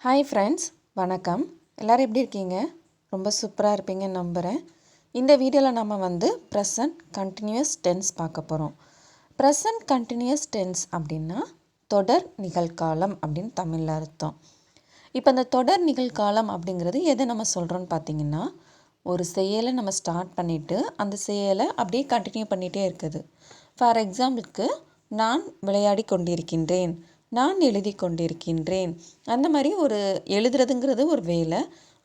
Hi friends, வணக்கம். எல்லோரும் எப்படி இருக்கீங்க? ரொம்ப சூப்பராக இருப்பீங்கன்னு நம்புகிறேன். இந்த வீடியோவில் நம்ம ப்ரெசன்ட் கண்டினியூஸ் டென்ஸ் பார்க்க போகிறோம். ப்ரெசன்ட் கண்டினியூஸ் டென்ஸ் அப்படின்னா தொடர் நிகழ்காலம் அப்படின்னு தமிழில் அர்த்தம். இப்போ இந்த தொடர் நிகழ்காலம் அப்படிங்கிறது எதை நம்ம சொல்கிறோன்னு பார்த்தீங்கன்னா, ஒரு செயலை நம்ம ஸ்டார்ட் பண்ணிவிட்டு அந்த செயலை அப்படியே கண்டினியூ பண்ணிகிட்டே இருக்குது. ஃபார் எக்ஸாம்பிளுக்கு, நான் விளையாடி கொண்டிருக்கின்றேன், நான் எழுதி கொண்டிருக்கின்றேன். அந்த மாதிரி ஒரு எழுதுறதுங்கிறது ஒரு வேலை.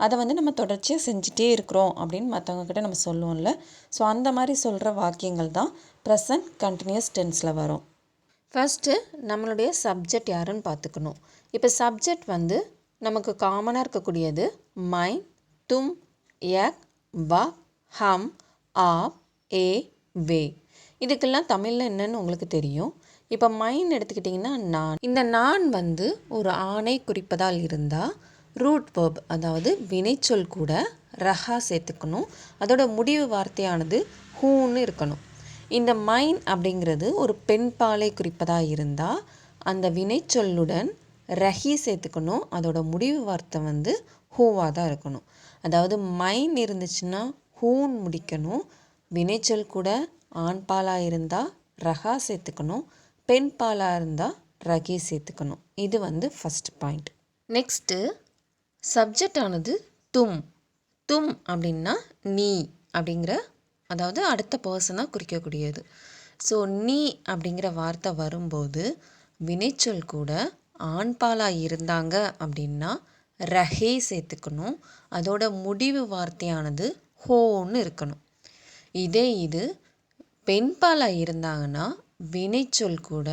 அதை நம்ம தொடர்ச்சியாக செஞ்சுட்டே இருக்கிறோம் அப்படின்னு மற்றவங்கக்கிட்ட நம்ம சொல்லுவோம்ல. ஸோ அந்த மாதிரி சொல்கிற வாக்கியங்கள் தான் ப்ரெசன்ட் கண்டினியூஸ் டென்ஸில் வரும். ஃபஸ்ட்டு நம்மளுடைய சப்ஜெக்ட் யாருன்னு பார்த்துக்கணும். இப்போ சப்ஜெக்ட் நமக்கு காமனாக இருக்கக்கூடியது மைன், தும், யக், வ, ஹம், ஆப், ஏ, வே. இதுக்கெல்லாம் தமிழில் என்னன்னு உங்களுக்கு தெரியும். இப்போ மைன் எடுத்துக்கிட்டிங்கன்னா நான். இந்த நான் ஒரு ஆணை குறிப்பதால் இருந்தால் ரூட் வேர்ப், அதாவது வினைச்சொல் கூட ரஹா சேர்த்துக்கணும். அதோட முடிவு வார்த்தையானது ஹூன்னு இருக்கணும். இந்த மைன் அப்படிங்கிறது ஒரு பெண் பாலை குறிப்பதாக இருந்தால் அந்த வினைச்சொல்லுடன் ரஹி சேர்த்துக்கணும். அதோட முடிவு வார்த்தை ஹூவாக தான் இருக்கணும். அதாவது மைன் இருந்துச்சுன்னா ஹூன் முடிக்கணும். வினைச்சொல் கூட ஆண் பாலாக இருந்தால் ரஹா சேர்த்துக்கணும். பெண் பாலாக இருந்தால் ரகி சேர்த்துக்கணும். இது ஃபஸ்ட் பாயிண்ட். நெக்ஸ்ட்டு சப்ஜெக்ட் ஆனது தும். தும் அப்படின்னா நீ அப்படிங்கிற, அதாவது அடுத்த பர்சனாக குறிக்கக்கூடியது. ஸோ நீ அப்படிங்கிற வார்த்தை வரும்போது வினைச்சொல் கூட ஆண் பாலாக இருந்தாங்க அப்படின்னா ரஹே சேர்த்துக்கணும். அதோட முடிவு வார்த்தையானது ஹோன்னு இருக்கணும். இது பெண் பாலாக இருந்தாங்கன்னா வினைச்சொல் கூட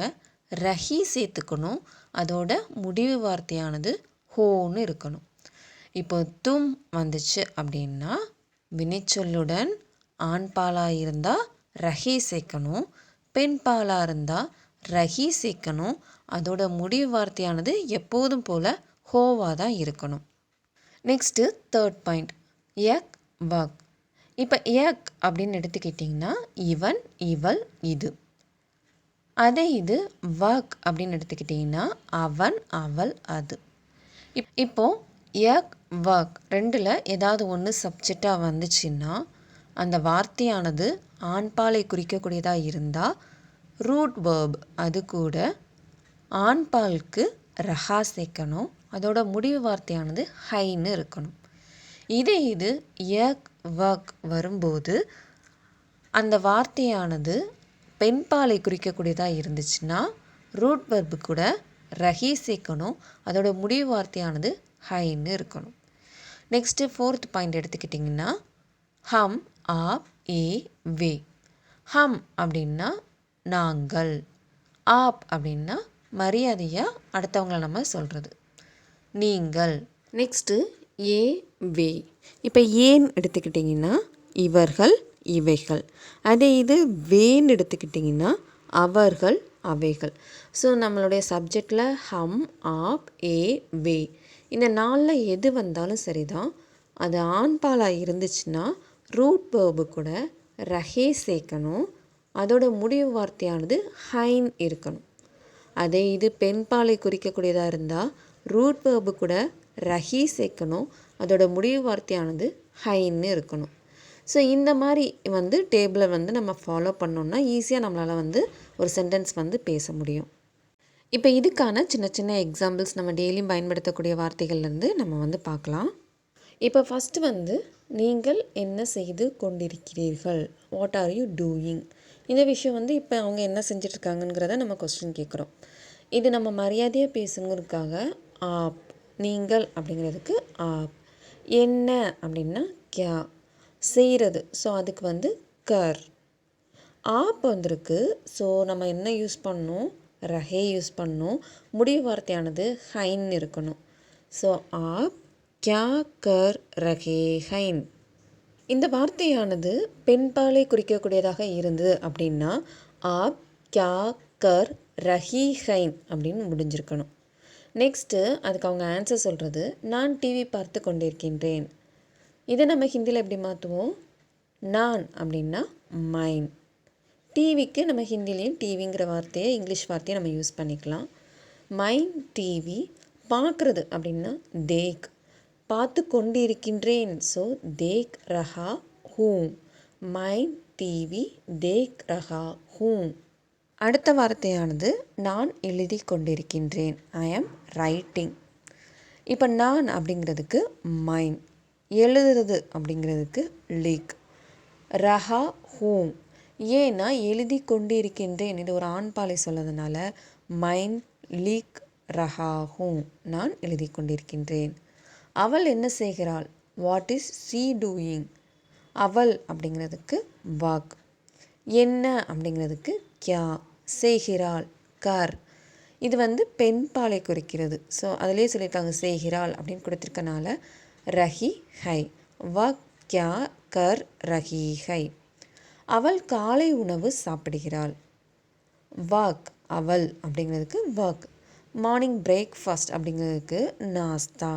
ரஹி சேர்த்துக்கணும். அதோட முடிவு வார்த்தையானது ஹோன்னு இருக்கணும். இப்போ தும் வந்துச்சு அப்படின்னா வினைச்சொல்லுடன் ஆண் பாலாக இருந்தால் ரஹி சேர்க்கணும். பெண் பாலாக இருந்தால் ரஹி சேர்க்கணும். அதோட முடிவு வார்த்தையானது எப்போதும் போல் ஹோவாக தான் இருக்கணும். நெக்ஸ்ட்டு தேர்ட் பாயிண்ட், யக், வக். இப்போ யக் அப்படின்னு எடுத்துக்கிட்டிங்கன்னா இவன், இவள், இது. அதே இது வக் அப்படின்னு எடுத்துக்கிட்டிங்கன்னா அவன், அவள், அது. இப்போது யக், வக் ரெண்டில் ஏதாவது ஒன்று சப்ஜெக்டாக வந்துச்சுன்னா அந்த வார்த்தையானது ஆண்பாலை குறிக்கக்கூடியதாக இருந்தால் ரூட் வேர்ப் அது கூட ஆண்பாலுக்கு ரஹா சேர்க்கணும். அதோட முடிவு வார்த்தையானது ஹைன்னு இருக்கணும். இது யக், வக் வரும்போது அந்த வார்த்தையானது பெண் பாலை குறிக்கக்கூடியதாக இருந்துச்சுன்னா ரூட் வெர்பு கூட ரஹி சேர்க்கணும். அதோட முடிவு வார்த்தையானது ஹைன்னு இருக்கணும். நெக்ஸ்ட்டு ஃபோர்த் பாயிண்ட் எடுத்துக்கிட்டிங்கன்னா ஹம், ஆப், ஏ, வே. ஹம் அப்படின்னா நாங்கள். ஆப் அப்படின்னா மரியாதையாக அடுத்தவங்களை நம்ம சொல்கிறது, நீங்கள். நெக்ஸ்ட்டு ஏ, வே. இப்போ ஏன் எடுத்துக்கிட்டிங்கன்னா இவர்கள், இவைகள். அதே இது வேன்னு எடுத்துக்கிட்டிங்கன்னா அவர்கள், அவைகள். ஸோ நம்மளுடைய சப்ஜெக்டில் ஹம், ஆப், ஏ, வே இந்த நாளில் எது வந்தாலும் சரி தான். அது ஆண்பாலாக இருந்துச்சுன்னா ரூட் வேர்பு கூட ரஹே சேர்க்கணும். அதோட முடிவு வார்த்தையானது ஹைன் இருக்கணும். அதே இது பெண் பாலை குறிக்கக்கூடியதாக இருந்தால் ரூட் வேர்பு கூட ரஹி சேர்க்கணும். அதோட முடிவு வார்த்தையானது ஹைன்னு இருக்கணும். ஸோ இந்த மாதிரி டேபிளை நம்ம ஃபாலோ பண்ணோம்னா ஈஸியாக நம்மளால் ஒரு சென்டென்ஸ் பேச முடியும். இப்போ இதுக்கான சின்ன சின்ன எக்ஸாம்பிள்ஸ் நம்ம டெய்லியும் பயன்படுத்தக்கூடிய வார்த்தைகள்லேருந்து நம்ம பார்க்கலாம். இப்போ ஃபஸ்ட்டு நீங்கள் என்ன செய்து கொண்டிருக்கிறீர்கள், வாட் ஆர் யூ டூயிங். இந்த விஷயம் இப்போ அவங்க என்ன செஞ்சிட்ருக்காங்கங்கிறத நம்ம கொஸ்டின் கேட்குறோம். இது நம்ம மரியாதையாக பேசுங்கிறதுக்காக ஆப், நீங்கள் அப்படிங்கிறதுக்கு ஆப். என்ன அப்படின்னா கியா, செய்கிறது. ஸோ அதுக்கு கர். ஆப் வந்திருக்கு. ஸோ நம்ம என்ன யூஸ் பண்ணணும், ரஹே யூஸ் பண்ணணும். முடிவு வார்த்தையானது ஹைன் இருக்கணும். ஸோ ஆப் கியா கர் ரஹே ஹைன். இந்த வார்த்தையானது பெண்பாலை குறிக்கக்கூடியதாக இருந்தது அப்படின்னா ஆப் கியா கர் ரஹி ஹைன் அப்படின்னு முடிஞ்சிருக்கணும். நெக்ஸ்ட்டு அதுக்கு அவங்க ஆன்சர் சொல்கிறது நான் டிவி பார்த்து கொண்டிருக்கின்றேன். இதை நம்ம ஹிந்தியில் எப்படி மாற்றுவோம், நான் அப்படின்னா மைன். டிவிக்கு நம்ம ஹிந்திலையும் டிவிங்கிற வார்த்தையை, இங்கிலீஷ் வார்த்தையை நம்ம யூஸ் பண்ணிக்கலாம். மைன் டிவி பார்க்குறது அப்படின்னா தேக், பார்த்து கொண்டிருக்கின்றேன். ஸோ தேக் ரஹா ஹூம். மைண்ட் டிவி தேக் ரஹா ஹூம். அடுத்த வார்த்தையானது நான் எழுதி கொண்டிருக்கின்றேன். ஐ ஆம் ரைட்டிங். இப்போ நான் அப்படிங்கிறதுக்கு மைன், எழுதுறது அப்படிங்கிறதுக்கு லிக், ரஹா ஹூம். ஏன்னா எழுதி கொண்டிருக்கின்றேன், இது ஒரு ஆண்பாலை சொல்லதுனால மைன் லீக் ரஹா ஹூம், நான் எழுதி கொண்டிருக்கின்றேன். அவள் என்ன செய்கிறாள்? What is she doing? அவள் அப்படிங்கிறதுக்கு வாக், என்ன அப்படிங்கிறதுக்கு கியா, செய்கிறாள் கர். இது வந்து பெண் பாலை குறிக்கிறது. ஸோ அதிலே சொல்லியிருக்காங்க செய்கிறாள் அப்படின்னு கொடுத்துருக்கனால ரஹி ஹை, வாக் கியா கர் ரஹி ஹை. அவள் காலை உணவு சாப்பிடுகிறாள். வாக், அவள் அப்படிங்கிறதுக்கு வாக். மார்னிங் பிரேக்ஃபாஸ்ட் அப்படிங்கிறதுக்கு நாஸ்தா.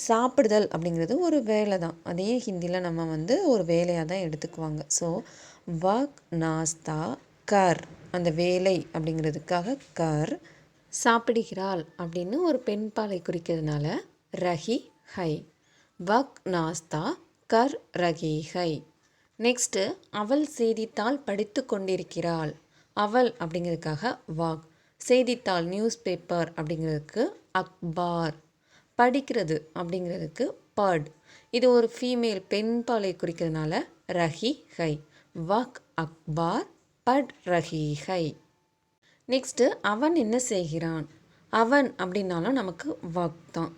சாப்பிடுதல் அப்படிங்கிறது ஒரு வேலை தான், அதே ஹிந்தியில் நம்ம வந்து ஒரு வேலையாக தான் எடுத்துக்குவாங்க. ஸோ வாக் நாஸ்தா கர், அந்த வேலை அப்படிங்கிறதுக்காக கர். சாப்பிடுகிறாள் அப்படின்னு ஒரு பெண் பாலை குறிக்கிறதுனால ரஹி ஹை, வக் நாஸ்தா கர் ரஹி ஹை. நெக்ஸ்ட்டு அவள் செய்தித்தாள் படித்து கொண்டிருக்கிறாள். அவள் அப்படிங்கிறதுக்காக வாக், செய்தித்தாள் நியூஸ் பேப்பர் அப்படிங்கிறதுக்கு அக்பார், படிக்கிறது அப்படிங்கிறதுக்கு பட். இது ஒரு ஃபீமேல் பெண் பாலை குறிக்கிறதுனால ரஹி ஹை, வக் அக்பார் பட் ரஹி ஹை. நெக்ஸ்ட்டு அவன் என்ன செய்கிறான்? அவன் அப்படின்னாலும் நமக்கு வக் தான்.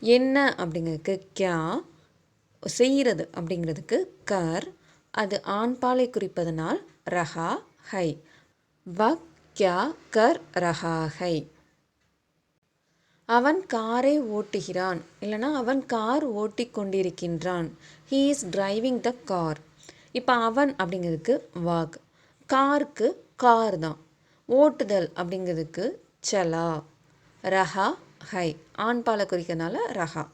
என்ன அப்படிங்கிறதுக்கு கியா, செய்கிறது அப்படிங்கிறதுக்கு கர், அது ஆண்பாலை குறிப்பதனால் ரஹா ஹை, வக் கியா கர் ரஹா ஹை. அவன் காரை ஓட்டுகிறான், இல்லைனா அவன் கார் ஓட்டி கொண்டிருக்கின்றான். He is driving the car. இப்போ அவன் அப்படிங்கிறதுக்கு வாக், காருக்கு கார் தான். ஓட்டுதல் அப்படிங்கிறதுக்கு சலா, ரஹா ஹை, ஆண்பாலை குறிக்கிறதுனால ரஹா.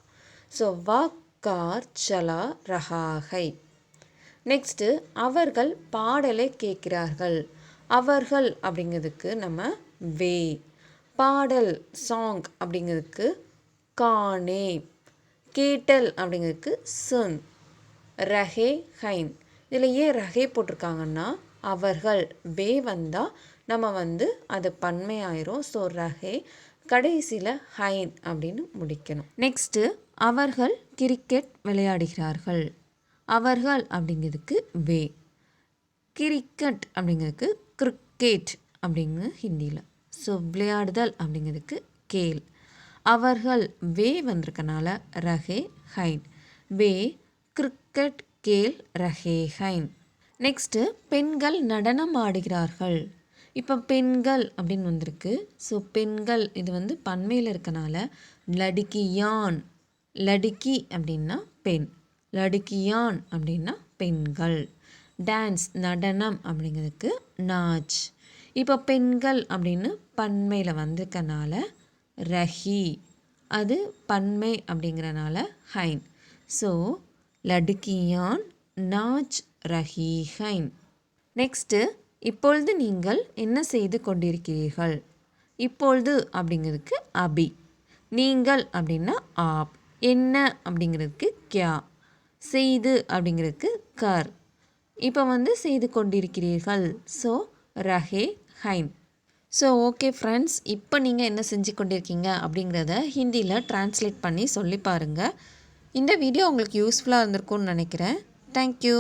ஸோ வாக் கார் சலா ரஹா ஹை. நெக்ஸ்ட்டு அவர்கள் பாடலை கேட்கிறார்கள். அவர்கள் அப்படிங்கிறதுக்கு நம்ம வே, பாடல் சாங் அப்படிங்கிறதுக்கு கானே, கேட்டல் அப்படிங்கிறதுக்கு சுன், ரஹே ஹைன். இதில் ஏன் ரஹே போட்டிருக்காங்கன்னா அவர்கள் வே வந்தால் நம்ம வந்து அது பன்மை ஆயிரும். ஸோ ரஹே கடைசியில் ஹைன் அப்படின்னு முடிக்கணும். நெக்ஸ்ட்டு அவர்கள் கிரிக்கெட் விளையாடுகிறார்கள். அவர்கள் அப்படிங்கிறதுக்கு வே, கிரிக்கெட் அப்படிங்கிறதுக்கு கிரிக்கெட் அப்படிங்க ஹிந்தியில். ஸோ விளையாடுதல் அப்படிங்கிறதுக்கு கேல். அவர்கள் வே வந்திருக்கனால ரஹே ஹைன், வே கிரிக்கெட் கேல் ரஹே ஹைன். நெக்ஸ்ட்டு பெண்கள் நடனம் ஆடுகிறார்கள். இப்போ பெண்கள் அப்படின்னு வந்திருக்கு. ஸோ பெண்கள் இது வந்து பன்மையில் இருக்கனால லடுக்கியான், லடுக்கி அப்படின்னா பெண், லடுக்கியான் அப்படின்னா பெண்கள். டான்ஸ் நடனம் அப்படிங்கிறதுக்கு நாச். இப்போ பெண்கள் அப்படின்னு பன்மையில் வந்திருக்கனால ரஹி, அது பன்மை அப்படிங்கிறனால ஹைன். ஸோ லடுக்கியான் நாச் ரஹி ஹைன். நெக்ஸ்ட்டு இப்பொழுது நீங்கள் என்ன செய்து கொண்டிருக்கிறீர்கள்? இப்பொழுது அப்படிங்கிறதுக்கு அபி, நீங்கள் அப்படின்னா ஆப், என்ன அப்படிங்கிறதுக்கு கியா, செய்து அப்படிங்கிறதுக்கு கர். இப்போ வந்து செய்து கொண்டிருக்கிறீர்கள். ஸோ ரஹே ஹைன். ஸோ ஓகே ஃப்ரெண்ட்ஸ், இப்போ நீங்கள் என்ன செஞ்சு கொண்டிருக்கீங்க அப்படிங்கிறத ஹிந்தியில் ட்ரான்ஸ்லேட் பண்ணி சொல்லி பாருங்கள். இந்த வீடியோ உங்களுக்கு யூஸ்ஃபுல்லாக இருந்திருக்கும்னு நினைக்கிறேன். தேங்க்யூ.